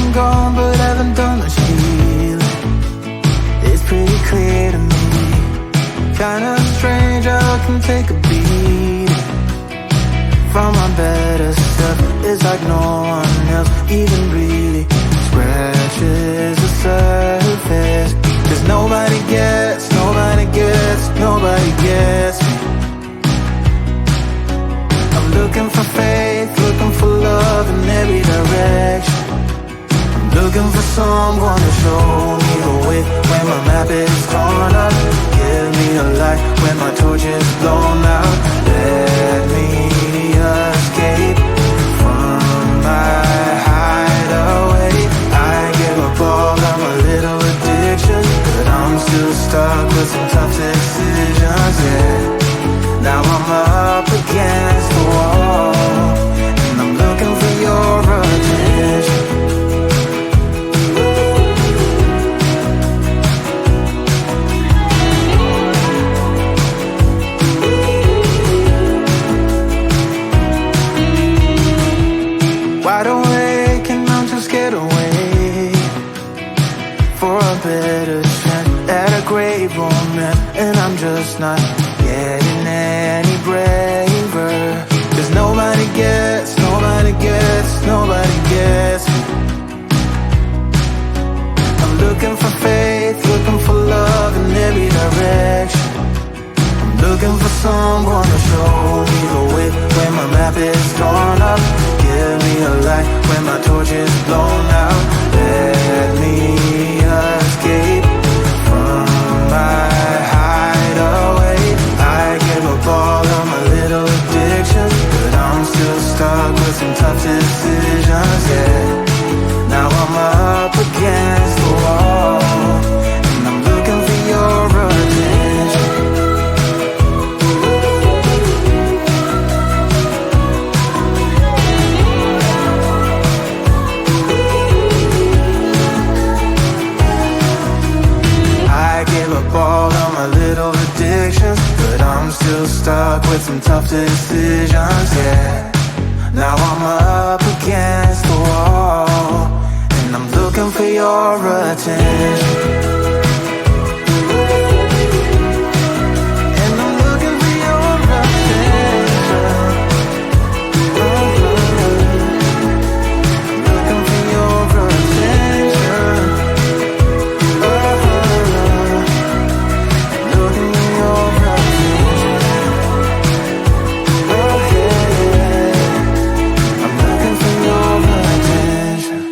and gone, but haven't done much healing. It's pretty clear to me, kinda strange how I can take a beat from my better stuff. It's like no one else even really scratches the surface. 'Cause nobody gets me. I'm looking for faith, looking for love in every direction. I'm looking for someone to show me the way when my map is torn up. Give me a light when my torch is blown out. Let me escape from my hideaway. I give up all of my little addictions, but I'm still stuck with some tough decisions, yeah. Now I'm up against the wall, and I'm looking for your attention. Wide awake and I'm too scared away for a better chance at a great romance, and I'm just not getting any braver. 'Cause nobody gets me. I'm looking for faith, looking for love in every direction. I'm looking for someone to show me the way when my map is torn up. Give me a light when my torch is blown out. Let me escape from my hideaway. I give up all of my little addictions, but I'm still stuck with some tough decisions, yeah. Now I'm up against the wall, and I'm looking for your attention. I give up all of my little addictions, but I'm still stuck with some tough decisions, yeah. Now I'm up against the wall, and I'm looking for your attention. And I'm looking for your attention. I'm looking for your attention. Looking for your attention. I'm looking for your attention.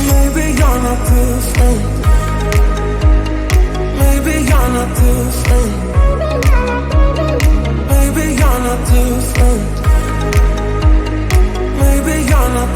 Maybe you're not this thing. Maybe you're not this thing. Maybe you're not this thing. Maybe you're not